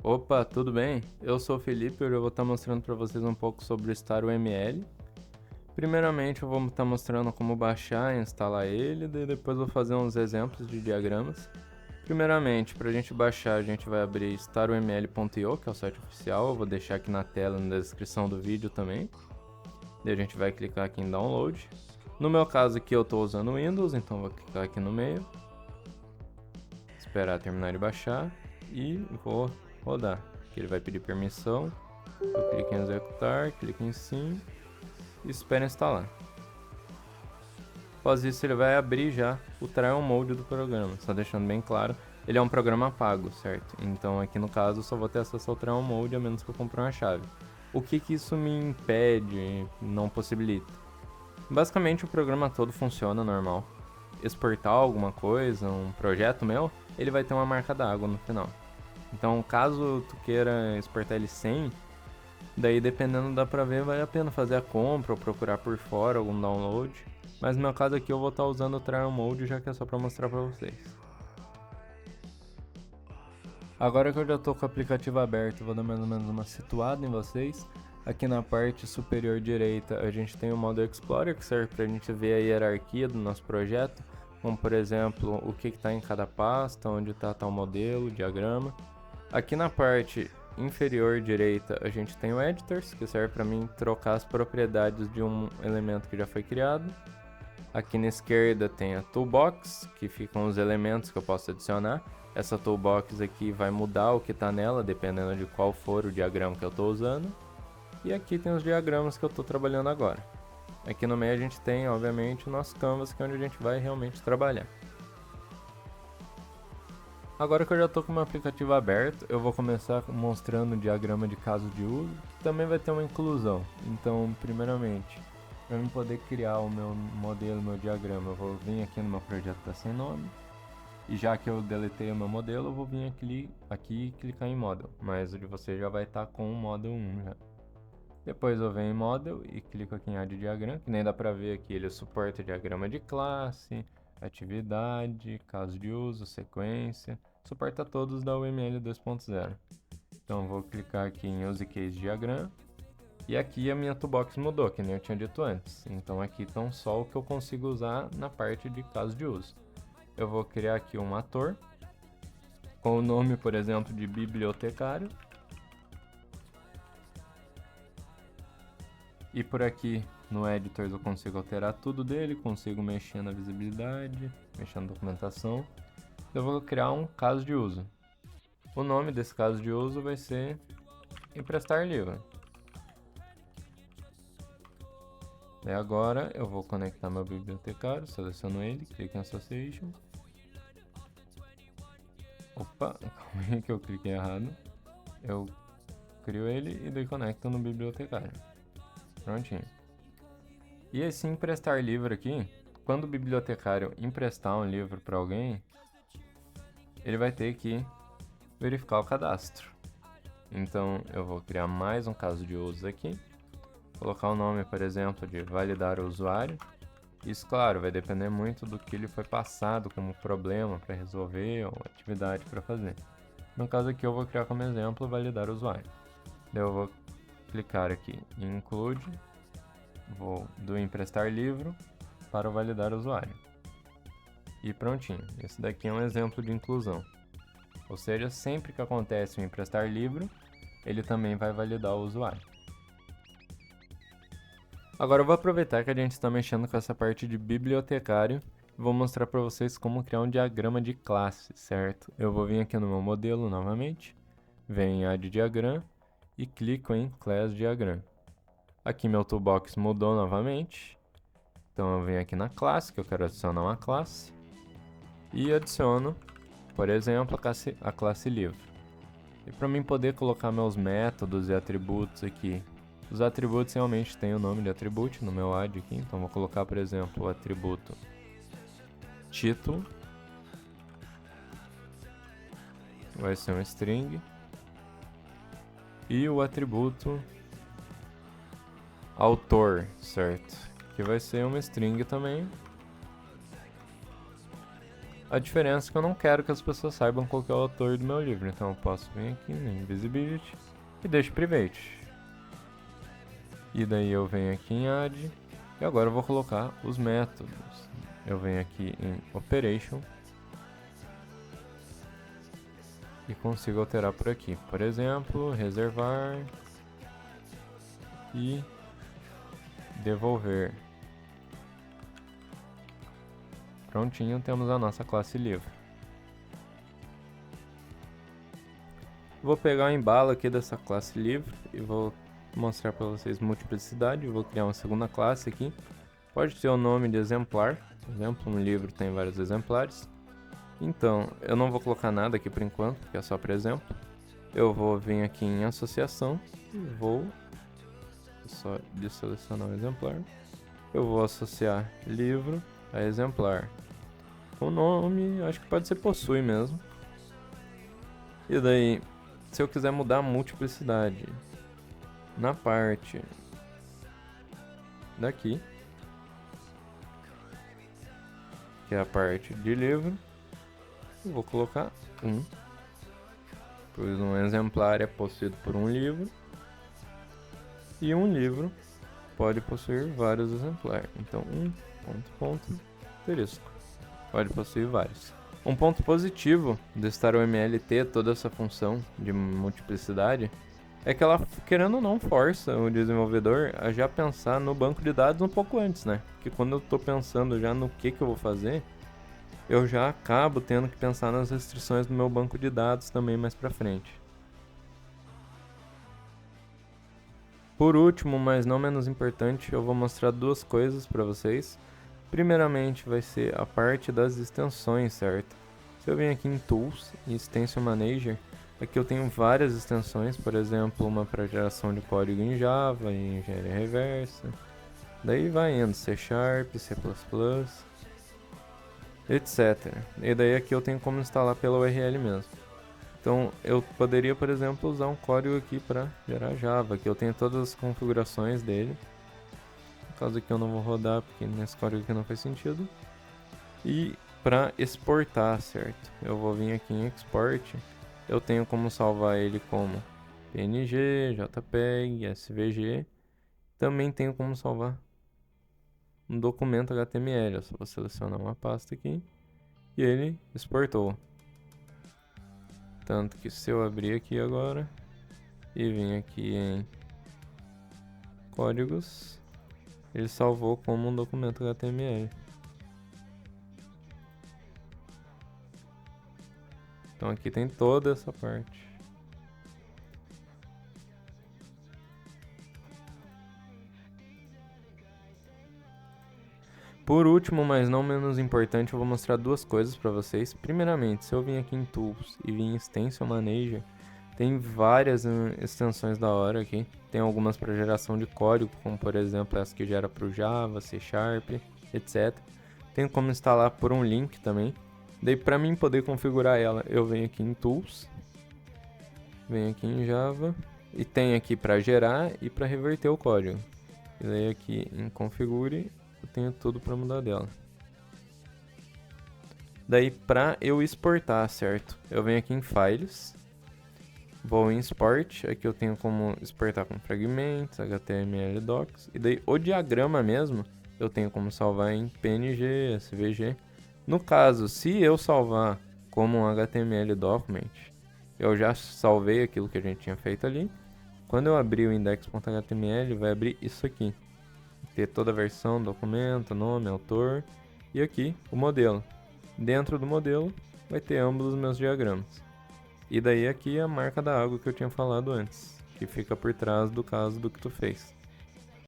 Opa, tudo bem? Eu sou o Felipe e eu vou estar mostrando para vocês um pouco sobre o StarUML. Primeiramente eu vou estar mostrando como baixar e instalar ele, e depois vou fazer uns exemplos de diagramas. Primeiramente, para a gente baixar, a gente vai abrir staruml.io, que é o site oficial, eu vou deixar aqui na tela, na descrição do vídeo também. Daí a gente vai clicar aqui em Download. No meu caso aqui eu estou usando o Windows, então vou clicar aqui no meio. Esperar terminar de baixar e vou rodar. Aqui ele vai pedir permissão. Eu clico em executar, clico em sim e espero instalar. Após isso ele vai abrir já o trial mode do programa, só deixando bem claro, ele é um programa pago, certo? Então aqui no caso eu só vou ter acesso ao trial mode a menos que eu compre uma chave. O que isso me impede, não possibilita? Basicamente o programa todo funciona normal. Exportar alguma coisa, um projeto meu, ele vai ter uma marca d'água no final. Então caso tu queira exportar ele sem, daí dependendo dá pra ver, vale a pena fazer a compra ou procurar por fora algum download. Mas no meu caso aqui eu vou estar usando o trial mode, já que é só pra mostrar pra vocês. Agora que eu já estou com o aplicativo aberto, vou dar mais ou menos uma situada em vocês. Aqui na parte superior direita a gente tem o modo Explorer, que serve para a gente ver a hierarquia do nosso projeto, como por exemplo o que está em cada pasta, onde está tal modelo, o diagrama. Aqui na parte inferior direita a gente tem o Editors, que serve para mim trocar as propriedades de um elemento que já foi criado. Aqui na esquerda tem a Toolbox, que ficam os elementos que eu posso adicionar. Essa Toolbox aqui vai mudar o que está nela, dependendo de qual for o diagrama que eu estou usando. E aqui tem os diagramas que eu estou trabalhando agora. Aqui no meio a gente tem, obviamente, o nosso Canvas, que é onde a gente vai realmente trabalhar. Agora que eu já estou com o meu aplicativo aberto, eu vou começar mostrando o diagrama de caso de uso, que também vai ter uma inclusão. Então, primeiramente, para eu poder criar o meu modelo, meu diagrama, eu vou vir aqui no meu projeto que está sem nome. E já que eu deletei o meu modelo, eu vou vir aqui e clicar em Model. Mas o de você já vai estar com o Model 1 já. Depois eu venho em Model e clico aqui em Add Diagram, que nem dá pra ver aqui, ele suporta diagrama de classe, atividade, caso de uso, sequência, suporta todos da UML 2.0. Então vou clicar aqui em Use Case Diagram, e aqui a minha toolbox mudou, que nem eu tinha dito antes. Então aqui estão só o que eu consigo usar na parte de caso de uso. Eu vou criar aqui um ator, com o nome, por exemplo, de bibliotecário. E por aqui no Editor eu consigo alterar tudo dele, consigo mexer na visibilidade, mexer na documentação. Eu vou criar um caso de uso. O nome desse caso de uso vai ser emprestar livro. E agora eu vou conectar meu bibliotecário, seleciono ele, clico em Association. Opa, calma aí que eu cliquei errado. Eu crio ele e daí conecto no bibliotecário. Prontinho. E esse emprestar livro aqui, quando o bibliotecário emprestar um livro para alguém, ele vai ter que verificar o cadastro. Então eu vou criar mais um caso de uso aqui, colocar o nome, por exemplo, de validar o usuário. Isso, claro, vai depender muito do que ele foi passado como problema para resolver ou atividade para fazer. No caso aqui eu vou criar como exemplo validar o usuário. Daí eu vou clicar aqui em Include, vou do emprestar livro para o validar o usuário. E prontinho, esse daqui é um exemplo de inclusão. Ou seja, sempre que acontece o emprestar livro, ele também vai validar o usuário. Agora eu vou aproveitar que a gente está mexendo com essa parte de bibliotecário e vou mostrar para vocês como criar um diagrama de classe, certo? Eu vou vir aqui no meu modelo novamente, venho em Add Diagram e clico em Class Diagram. Aqui meu toolbox mudou novamente, então eu venho aqui na classe, que eu quero adicionar uma classe, e adiciono, por exemplo, a classe livro. E para mim poder colocar meus métodos e atributos aqui, os atributos realmente têm o nome de atributo no meu add aqui, então vou colocar, por exemplo, o atributo título, vai ser um string, e o atributo autor, certo? Que vai ser uma string também. A diferença é que eu não quero que as pessoas saibam qual que é o autor do meu livro, então eu posso vir aqui no Invisibility e deixo Private. E daí eu venho aqui em Add, e agora eu vou colocar os métodos. Eu venho aqui em Operation e consigo alterar por aqui. Por exemplo, reservar e devolver. Prontinho, temos a nossa classe livre. Vou pegar o embalo aqui dessa classe livre e vou mostrar para vocês multiplicidade. Vou criar uma segunda classe aqui. Pode ter o nome de exemplar. Por exemplo, um livro tem vários exemplares. Então, eu não vou colocar nada aqui por enquanto, porque é só para exemplo. Eu vou vir aqui em associação e vou só desselecionar o exemplar. Eu vou associar livro a exemplar. O nome, acho que pode ser possui mesmo. E daí, se eu quiser mudar a multiplicidade na parte daqui, que é a parte de livro, eu vou colocar 1, pois um exemplar é possuído por um livro, e um livro pode possuir vários exemplares. Então, asterisco. Pode possuir vários. Um ponto positivo de StarOML ter toda essa função de multiplicidade é que ela, querendo ou não, força o desenvolvedor a já pensar no banco de dados um pouco antes, né? Porque quando eu estou pensando já no que eu vou fazer, eu já acabo tendo que pensar nas restrições do meu banco de dados também mais pra frente. Por último, mas não menos importante, eu vou mostrar duas coisas para vocês. Primeiramente vai ser a parte das extensões, certo? Se eu venho aqui em Tools e Extension Manager, aqui eu tenho várias extensões, por exemplo, uma para geração de código em Java, em engenharia reversa. Daí vai indo C#, C++, etc. E daí aqui eu tenho como instalar pela URL mesmo. Então eu poderia, por exemplo, usar um código aqui para gerar Java, que eu tenho todas as configurações dele. No caso aqui eu não vou rodar porque nesse código aqui não faz sentido. E para exportar, certo? Eu vou vir aqui em Export. Eu tenho como salvar ele como PNG, JPEG, SVG. Também tenho como salvar um documento HTML. Eu só vou selecionar uma pasta aqui e ele exportou. Tanto que se eu abrir aqui agora e vir aqui em códigos, ele salvou como um documento HTML. Então aqui tem toda essa parte. Por último, mas não menos importante, eu vou mostrar duas coisas para vocês. Primeiramente, se eu vim aqui em Tools e vim em Extension Manager, tem várias extensões da hora aqui. Tem algumas para geração de código, como por exemplo essa que gera para o Java, C#, etc. Tem como instalar por um link também. Daí para mim poder configurar ela, eu venho aqui em Tools, venho aqui em Java e tem aqui para gerar e para reverter o código. E daí aqui em Configure, eu tenho tudo para mudar dela. Daí para eu exportar, certo? Eu venho aqui em Files, vou em Export, aqui eu tenho como exportar com fragmentos, HTML, Docs, e daí o diagrama mesmo, eu tenho como salvar em PNG, SVG. No caso, se eu salvar como um HTML document, eu já salvei aquilo que a gente tinha feito ali. Quando eu abrir o index.html, vai abrir isso aqui. Ter toda a versão, documento, nome, autor e aqui o modelo. Dentro do modelo vai ter ambos os meus diagramas. E daí aqui a marca da água que eu tinha falado antes, que fica por trás do caso do que tu fez.